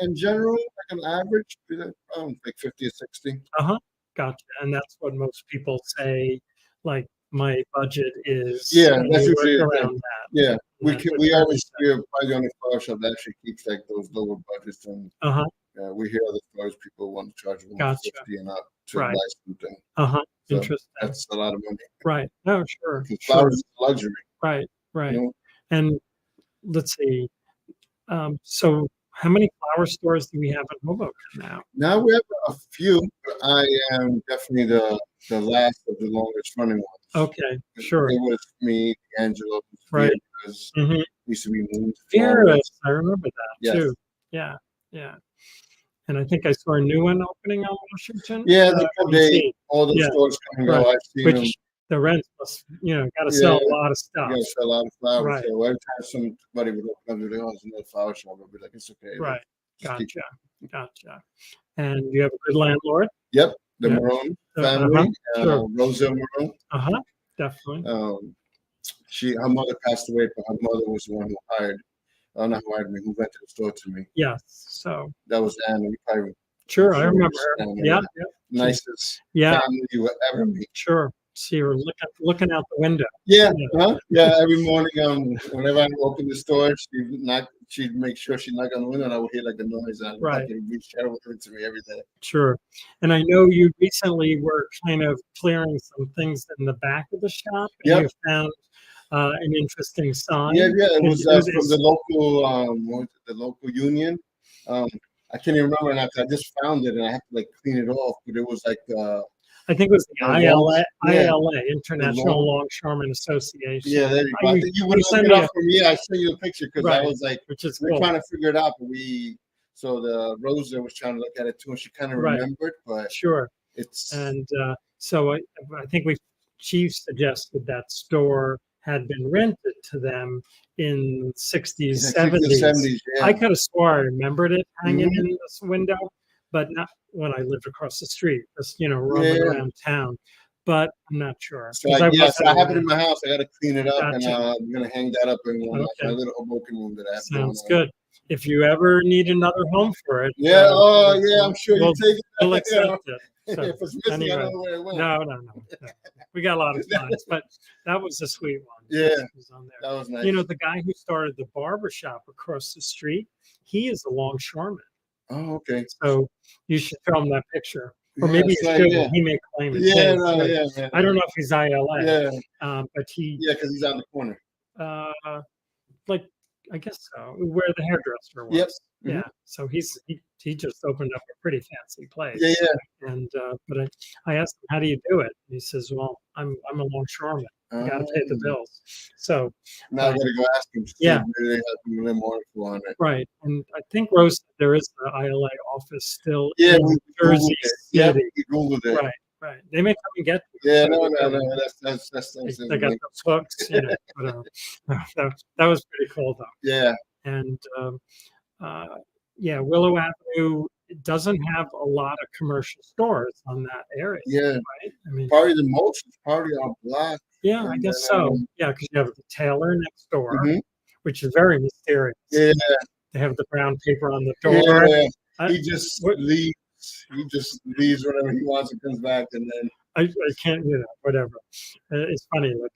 In general, like an average, like 50 or 60. Uh-huh. Gotcha. And that's what most people say, like my budget is, Yeah, and that's you work usually the thing. around that. Yeah, And we that's can. what We Terry always said. we're probably the only flower shop that actually keeps like those lower budgets, and Uh-huh. we hear other stores people want to charge Gotcha. 150 and up to Right. buy something. Uh-huh. So Interesting. that's a lot of money. Right. No, sure. Because Sure. flowers is a luxury, Right. you Right. know. And let's see. So how many flower stores do we have in Hoboken now? Now we have a few, but I am definitely the last of the longest running ones. Okay. Sure. It was me, Angelo, Right. because Mhm. used to be Moon Vera, Florist. I remember that Yes. too. Yeah. Yeah. And I think I saw a new one opening on Washington. Yeah, Unseen. all those Yeah. stores come and go. Right. I've seen them. Which the rents must, gotta sell a Yeah. lot of You stuff. gotta sell a lot of flowers. Right. So every time somebody would open up their house and a flower shop, I'd be like, it's okay. Right. Just keep- Gotcha. Gotcha. And you have a good landlord? Yep, the Yeah. Marone Uh-huh. family, Sure. Rosa Marone. Uh-huh. Definitely. Her mother passed away, but her mother was the one who hired. Not who hired me, who rented the store to me. Yes. So That was Anne. You probably sure, I sure remember her. Anne, Yeah. nicest Yeah. family you would ever meet. Sure. See her looking out the window. Yeah, Yeah. yeah. Every morning, whenever I open the store, she'd make sure she knock on the window, and I would hear like the noise. And Right. reach over to me every day. Sure. And I know you recently were kind of clearing some things in the back of the shop, and Yep. you found an interesting sign. Yeah, it Can was you do from this? the local, what was it, the local union. I can't even remember now 'cause I just found it and I had to like clean it off. But it was like I think it was the the ILA, yeah. International Longshoremen Association. yeah, there you go. I You- think you you would look sent it me up a- for me. I sent you a picture because I Right. was like, which is we're cool. trying to figure it out. But so the Rosa was trying to look at it too, and she kind of Right. remembered, but Sure. it's And so I think Chief suggested that store had been rented to them in 60s, it's like 60s, 70s. 70s. Yeah. I could have swore I remembered it hanging Mhm. in this window, but not when I lived across the street, just, roaming Yeah. around town. But I'm not sure. So 'Cause I, I yeah, wasn't so I have it around. in my house. I got to clean it up, and Gotcha. I'm gonna hang that up in my Okay. little Hoboken room that I have. going Sounds on. good. if you ever need another home for it, Yeah. Oh, yeah. I'm sure you we'll, take it. we'll You know, accept it. So, if it's missing, I anyway, don't know where it went. no. We got a lot of times, but that was a sweet one. Yeah, It was on there. that was nice. You know, the guy who started the barber shop across the street, he is a longshoreman. Oh, okay. So you should show him that picture. Or Yeah, maybe it's you like, shouldn't. yeah. He may claim it's Yeah, his, no, but yeah, man. I don't know if he's ILA. Yeah, But he, yeah, because he's on the corner. like, I guess so, where the hairdresser was. Yep. Yeah. So he just opened up a pretty fancy place. Yeah, yeah. And but I asked him, how do you do it? And he says, well, I'm a longshoreman. You got to pay the bills. So Now I got to go ask him. Yeah. Maybe they have a little more info on it. right. And I think, Rose, there is the ILA office still Yeah, in we Jersey Googled it. Yeah, City. we Googled it. Right. They may come and get you. Yeah, So no, they- no. That's They got those hooks, you know. But, that was pretty cool, though. Yeah, And yeah, Willow Avenue doesn't have a lot of commercial stores on that area, yeah. right? I mean, Probably the most is probably our block. yeah, I and guess then, so. Yeah, because you have the tailor next door, Mhm. which is very mysterious. Yeah, They have the brown paper on the door. yeah. I- He just what- leaves. He just leaves whenever he wants and comes back, and then I can't, whatever. It's funny, like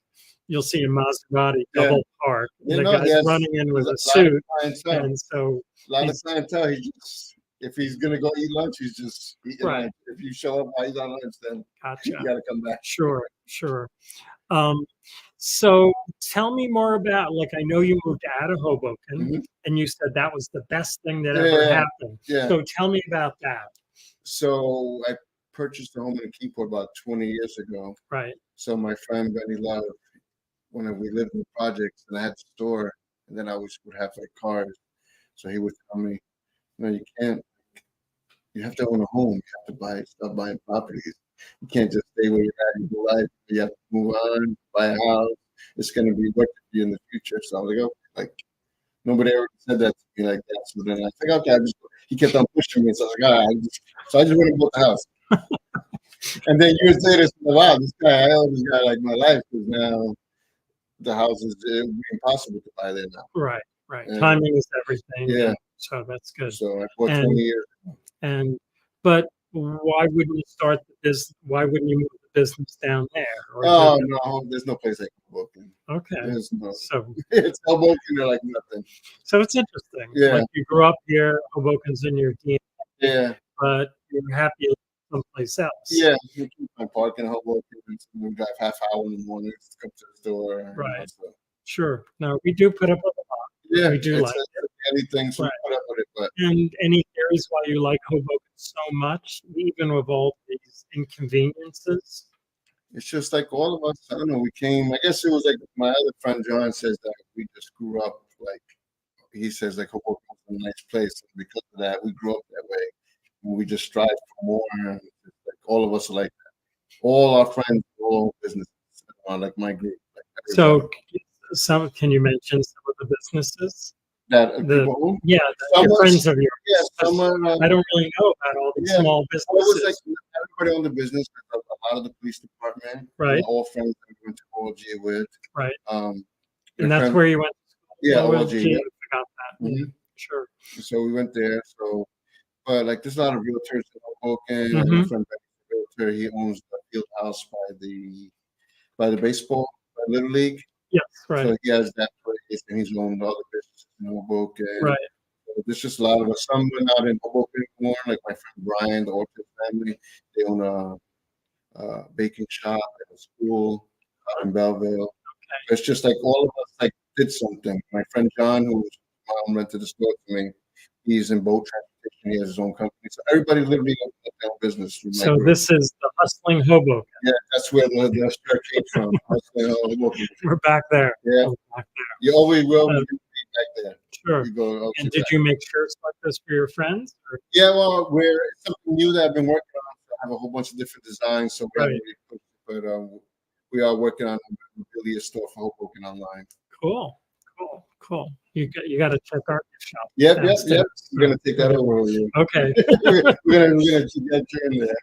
you'll see a Maserati Yeah. double parked, Yeah, and the no, guy's yes. running in with a There's suit, clientele. and so A lot of he's- clientele. He just, if he's gonna go eat lunch, he's just eating Right. lunch. If you show up while he's on lunch, then gotcha. you gotta come back. Sure. So tell me more about, like, I know you moved out of Hoboken, Mhm. and you said that was the best thing that ever Yeah, happened. Yeah. So tell me about that. So I purchased a home in Keyport about 20 years ago. Right. So my friend Benny Love, when we lived in the projects and I had the store, and then I always would have like cars. So he would tell me, no, you can't. You have to own a home. You have to start buying properties. You can't just stay where you're at in your life. You have to move on, buy a house. It's gonna be worth it for you in the future. So I was like, oh, like nobody ever said that to me like that. So then I was like, okay, he kept on pushing me. So I was like, all right, so I just went and bought the house. And then years later, so wow, I owe this guy like my life because now the house is it would be impossible to buy there now. Right. Yeah. Timing is everything. Yeah. So that's good. So I bought And- 20 years. But why wouldn't you start the business? Why wouldn't you move the business down there? Or Oh no, there's no place like Hoboken. okay. There's no. So It's Hoboken or like nothing. it's interesting. Yeah. Like you grew up here, Hoboken's in your DNA, Yeah, but you're happy someplace else. yeah. You keep on parking in Hoboken. We drive half hour in the morning to come to the store. You know, Right. so. Sure. No, we do put up with a lot. Yeah, We do it's like anything, so Right. we put up with it. But And any theories why you like Hoboken so much, even with all these inconveniences? it's just like all of us. I don't know. We came. I guess it was like my other friend John says that we just grew up like he says like Hoboken was a nice place. And because of that, we grew up that way. And we just strive for more. And it's like all of us are like that. All our friends, all businesses are like my group. Like So, can you mention some of the businesses? that the- people who? Yeah, Some your are- friends of yours. Yeah, someone. I don't really know about all these Yeah. small Well, it was like businesses. everybody owned the business. A lot of the police department, Right. All friends that we went to OLG with. Right. My And that's friend- where you went to school? Yeah, OLG, OLG. Yeah. I forgot that. Mhm. Sure. So we went there. So, but like there's a lot of realtors in Hoboken. My Mhm. friend Benny's a realtor. He owns the field house by the baseball, by Little League. Yes, right. So he has that place, and he's owned all the businesses in Hoboken. Right. So there's just a lot of us. Some are not in Hoboken anymore. Like my friend Brian, the Orchard family, they own a baking shop and a school out in Belleville. It's just like all of us like did something. My friend John, whose mom rented the store to me, he's in boat transportation. He has his own company. So everybody literally opened up their own business. from my So group. this is the hustling Hoboken. Yeah, that's where the start came from. I was like, oh, Hoboken. We're back there. Yeah. We're back there. You always will Uh, be back there. Sure. You go, okay, And did you make shirts like this for your friends? Or- Yeah, well, it's something new that I've been working on. So I have a whole bunch of different designs, so we haven't really pushed it, but we are working on really a store for Hoboken online. Cool. You got to check our shop. Yep. downstairs. We're gonna take that over with you. Okay. we're gonna keep that train there.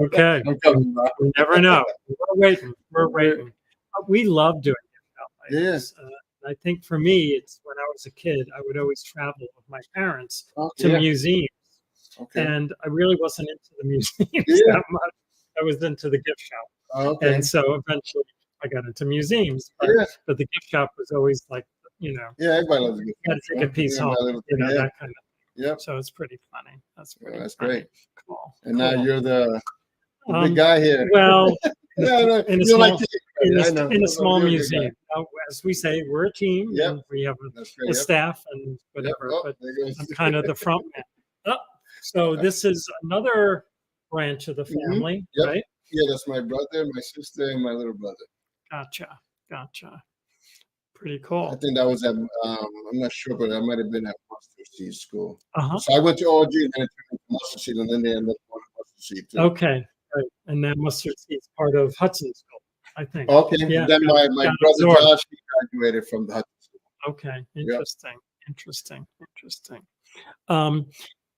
Okay. I'm coming back. You never know. We're waiting. We love doing gift shop Yeah. items. I think for me, it's when I was a kid, I would always travel with my parents Okay, to yeah. museums, Okay. and I really wasn't into the museums Yeah. that much. I was into the gift shop, Okay. and so eventually I got into museums. Yeah. But the gift shop was always like, Yeah. Everybody loves a you gift got to shop. take a piece Yeah, home, my little thing. Yeah. that kind of. Yep. So it's pretty funny. That's Yeah, pretty that's funny. great. Cool. And now cool. you're the big guy here. Well, Yeah, no, in a you don't like small, to get credit. I know. in No, a small you're a good guy. museum. Now, as we say, we're a team, Yep. and we have That's a great. Yep. staff and Yep. whatever. Oh, But there goes. I'm kind of the front man. Oh, so this is another branch of the family, Yep. right? Yeah, that's my brother, my sister, and my little brother. Gotcha. Pretty I cool. think that was at, I'm not sure, but I might have been at Mustard Seed School. Uh-huh. So I went to OG and then it turned into Mustard Seed, and then they ended up going to Mustard Seed too. Okay. Right. And then Mustard Seed's part of Hudson School, I think. Okay. Yeah, Then my brother absorbed. Josh, he graduated from the Hudson School. Okay. Yep. Interesting.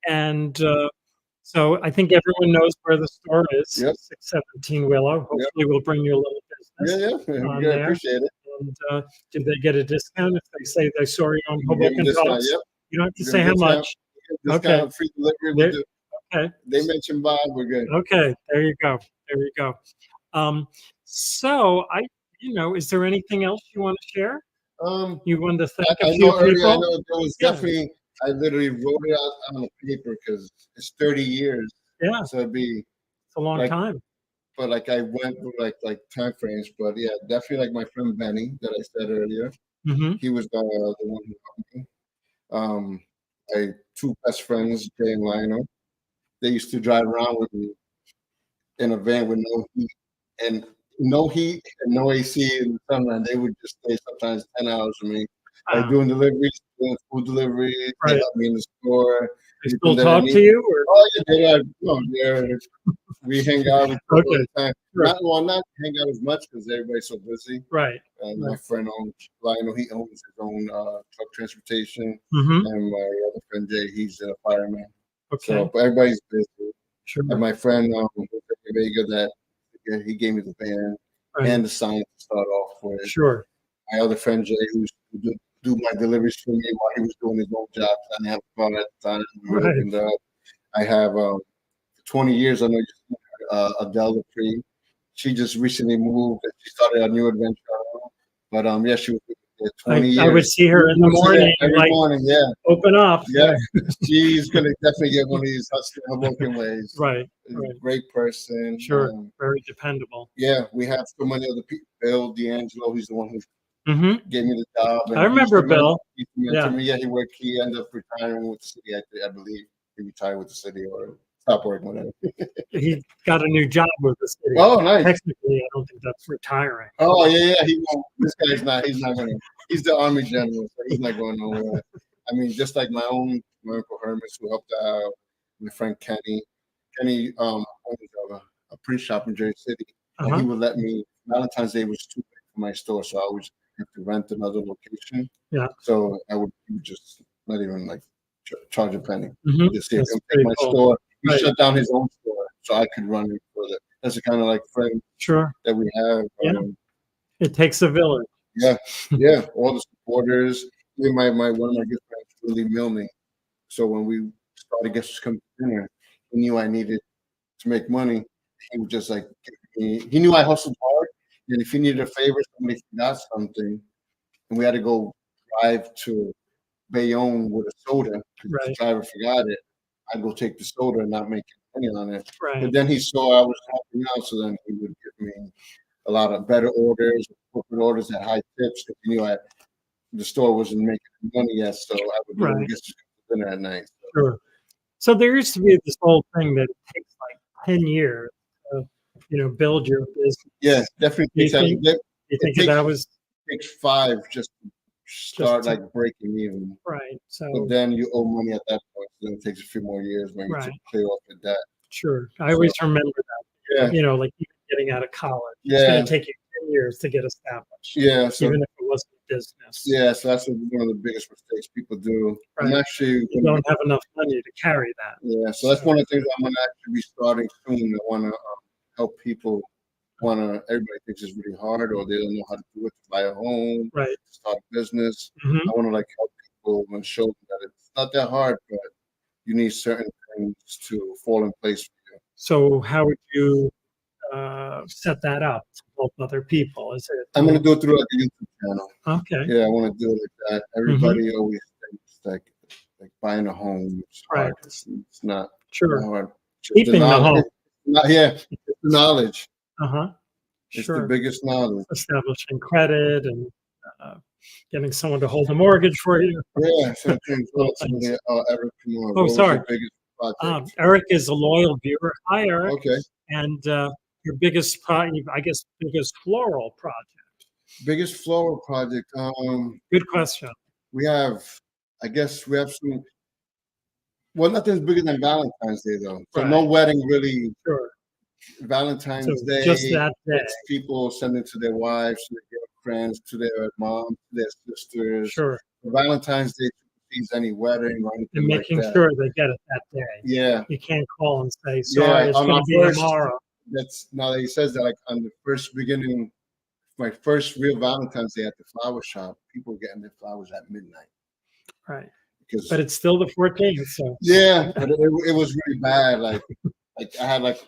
And so I think everyone knows where the store is. Yep. 617 Willow. Hopefully we'll bring you a little business. Yeah. On Yeah, there. appreciate it. And did they get a discount if they say they saw you on You give them Hoboken discount, Talks? yep. You don't have to Give say them how discount. much. Discount, Okay. free delivery. There- We do. Okay. They mentioned Bob, we're good. Okay. There you go. So is there anything else you want to share? You want to thank I a few know earlier, I people? know there was Yeah. definitely, I literally wrote it out on a paper because it's 30 years. Yeah, So it'd be, it's a long like, time. but like I went with like time frames, but yeah, definitely like my friend Benny that I said earlier. Mm-hmm. He was the one who helped me. My two best friends, Jay and Lionel, they used to drive around with me in a van with no heat and no AC in the summer, and they would just stay sometimes 10 hours with me. Like doing deliveries, doing food deliveries, they Right. helped me in the store. They still talk to you? Or? Oh yeah, we hang out all the time. Sure. Not hang out as much because everybody's so busy. Right. My friend Lionel, he owns his own truck transportation, Mm-hmm. and my other friend Jay, he's a fireman. Okay. So, but everybody's busy. Sure. And my friend Vega, he gave me the van and the sign to start off with. Sure. My other friend Jay, who used to do my deliveries for me while he was doing his own job. I didn't have a car at the time. Right. And I have for 20 years. I know Adele Dupree. She just recently moved and she started a new adventure. But yeah, she was there 20 years. I would see her in the morning, every morning. Yeah, open up. yeah. She's gonna definitely get one of these hustling Hoboken ways. Right. A great person. Sure. Very dependable. Yeah, we have so many other people. Bill D'Angelo, he's the one who Mm-hmm. gave me the job. And I remember Bill. He he ended up retiring with the city. I believe he retired with the city or stopped working, whatever. He got a new job with the city. Oh, nice. Technically, I don't think that's retiring. Oh yeah. He won't. This guy's not. He's not gonna. He's the Army general, so he's not going nowhere. I mean, just like my Uncle Hermes, who helped out. My friend Kenny. Kenny owns a print shop in Jersey City, and he would let me. Valentine's Day was too big for my store, so I was have to rent another location. Yeah. So I would just not even like charge a penny. Mm-hmm. Just see him take my store. He shut down his own store, so I could run it further. That's the kind of like friend that we have. Yeah. It takes a village. Yeah. All the supporters. Even one of my good friends, Willie Milne. So when we started guests come to dinner, he knew I needed to make money. He was just like, he knew I hustled hard. And if he needed a favor, somebody forgot something, and we had to go drive to Bayonne with a soda because the driver forgot it, I'd go take the soda and not make any money on it. Right. But then he saw I was helping out, so then he would give me a lot of better orders, corporate orders at high tips because he knew the store wasn't making money yet, so I would get to dinner at night. So. Sure. So there used to be this whole thing that it takes like 10 years to, build your business. Yeah, definitely. You think that was takes 5 just to start like breaking even. Right. So but then you owe money at that point. So then it takes a few more years maybe to clear off the debt. Sure. I always remember that. Yeah. Like even getting out of college. It's going to take you 10 years to get established. Yeah. So, even if it wasn't a business. Yeah. So that's one of the biggest mistakes people do. Right. I'm actually you don't have enough money to carry that. Yeah. So that's one of the things I'm going to actually be starting soon. I want to help people everybody thinks it's really hard, or they don't know how to do it, to buy a home, Right. start a business. Hmm. I want to like help people and show them that it's not that hard, but you need certain things to fall in place for you. So how would you set that up to help other people? Is it? I'm gonna do it through like a YouTube channel. Okay. Yeah, I want to do it like that. Everybody always thinks like buying a home is hard. Right. It's not Sure. hard. Just Keeping the home. It's not, yeah, it's the knowledge. Uh-huh. It's the Sure. biggest knowledge. Establishing credit and uh, getting someone to hold a mortgage for you. Yeah, something. Little Eric, things. what Oh, was sorry. your biggest project? Eric is a loyal viewer. Hi, Eric. Okay. And your biggest, I guess, biggest floral project. Biggest floral project. Good question. We have, I guess we have some. Well, nothing's bigger than Valentine's Day though. So no Right. wedding really. Sure. Valentine's So Day. just that day. It's people sending to their wives, to their girlfriends, to their moms, to their sisters. Sure. Valentine's Day sees any wedding or anything And like making that. sure they get it that day. Yeah, You can't call and say, sorry, it's on going our to be first- tomorrow. that's now that he says that, like on the first beginning, my first real Valentine's Day at the flower shop, people were getting their flowers at midnight. Right. Because But it's still the 14th. So yeah, but it was really bad. Like I had like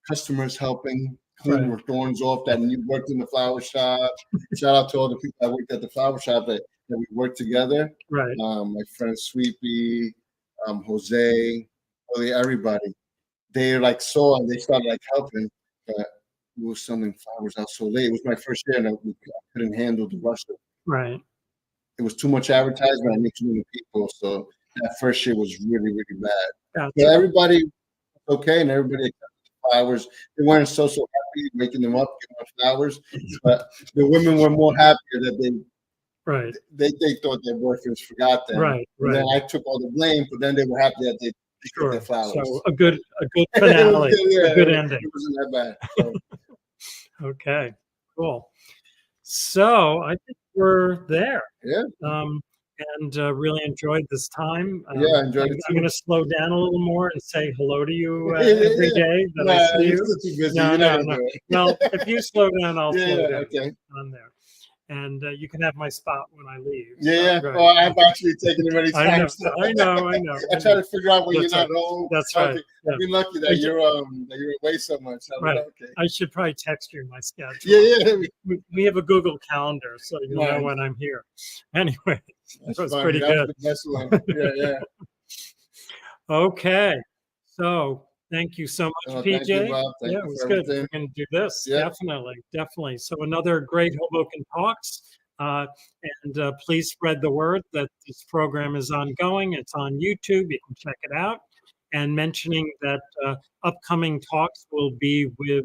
customers helping clean Right. thorns off that worked in the flower shop. Shout out to all the people that worked at the flower shop that we worked together. right. My friend Sweepy, Jose, really everybody. They like saw and they started like helping, but we were selling flowers out so late. It was my first year and I couldn't handle the rush. Right. It was too much advertisement. I knew too many people, so that first year was really, really bad. Gotcha. But everybody was okay, and everybody accepted the flowers. They weren't so happy making them up, giving them flowers, but the women were more happier that Right. they thought their boyfriends forgot them. Right. And then Right. I took all the blame, but then they were happy that they got their Sure. flowers. So a good finale, a good ending. It wasn't that bad. So. Okay. Cool. So I think we're there. Yeah. And really enjoyed this time. Yeah, I enjoyed it I'm too. going to slow down a little more and say hello to you Yeah, yeah, every yeah. day that I Nah, see you're you. still too busy. No, You're no, not no. gonna do it. Well, if you slow down, I'll slow down okay. on there. And you can have my spot when I leave. Yeah, Right. well, I've actually taken it many I know, times. I know. I try to figure out when That's you're not home. That's right. Okay. Yeah. I've been lucky that you're away so much. I'm like, Right. okay. I should probably text you my schedule. Yeah. We have a Google Calendar, so you'll know Nice. when I'm here. Anyway, that was fine. pretty That good. was the best one. Yeah. Okay, so thank you so much, Oh, PJ. thank you, Bob. Thank Yeah, you it was for good. everything. We're going to do this. Yeah. Definitely. So another great Hoboken Talks. And please spread the word that this program is ongoing. It's on YouTube. You can check it out. And mentioning that upcoming talks will be with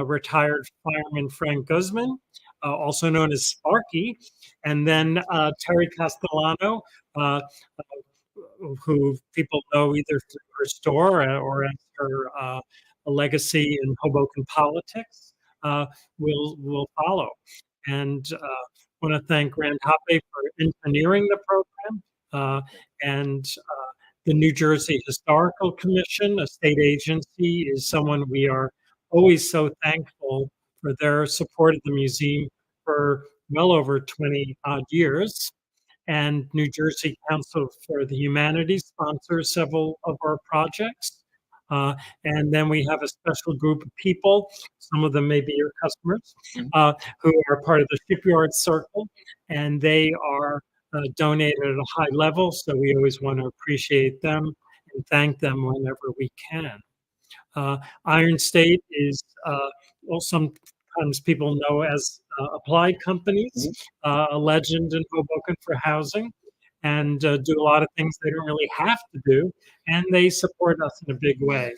retired fireman Frank Guzman, also known as Sparky, and then Terry Castellano, who people know either through her store or as her legacy in Hoboken politics, will follow. And want to thank Rand Hoppe for engineering the program, and the New Jersey Historical Commission, a state agency, is someone we are always so thankful for their support of the museum for well over 20 odd years. And New Jersey Council for the Humanities sponsors several of our projects. And then we have a special group of people, some of them may be your customers, who are part of the Shipyard Circle, and they are donated at a high level, so we always want to appreciate them and thank them whenever we can. Iron State is, well, sometimes people know as Applied Companies, a legend in Hoboken for housing, and do a lot of things they don't really have to do, and they support us in a big way,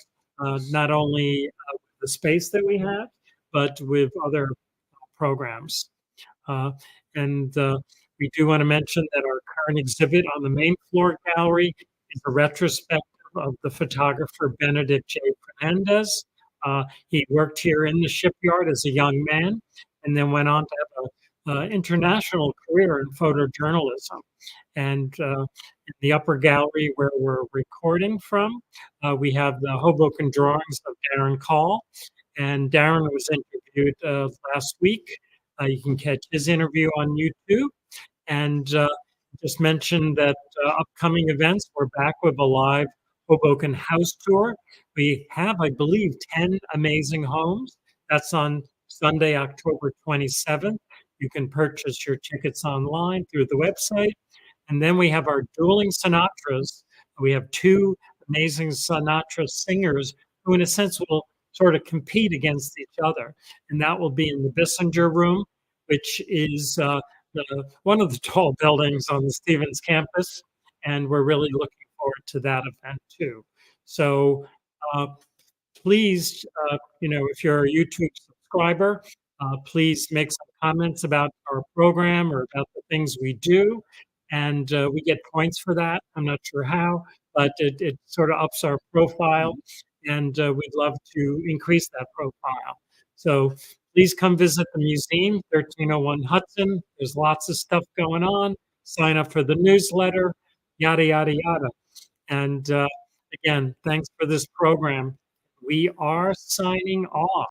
not only with the space that we have, but with other programs. And we do want to mention that our current exhibit on the main floor gallery is a retrospective of the photographer Benedict J. Fernandez. He worked here in the shipyard as a young man and then went on to have an international career in photojournalism. And in the upper gallery where we're recording from, we have the Hoboken drawings of Darren Call. and Darren was interviewed last week. You can catch his interview on YouTube. And just mentioned that upcoming events, we're back with a live Hoboken house tour. We have, I believe, 10 amazing homes. That's on Sunday, October 27th. You can purchase your tickets online through the website. And then we have our dueling Sinatras. We have two amazing Sinatra singers who, in a sense, will sort of compete against each other. And that will be in the Bissinger Room, which is one of the tall buildings on the Stevens campus. And we're really looking forward to that event too. So uh, please, if you're a YouTube subscriber, please make some comments about our program or about the things we do. And we get points for that. I'm not sure how, but it sort of ups our profile. And we'd love to increase that profile. So please come visit the museum, 1301 Hudson. There's lots of stuff going on. Sign up for the newsletter, yada, yada, yada. And again, thanks for this program. We are signing off.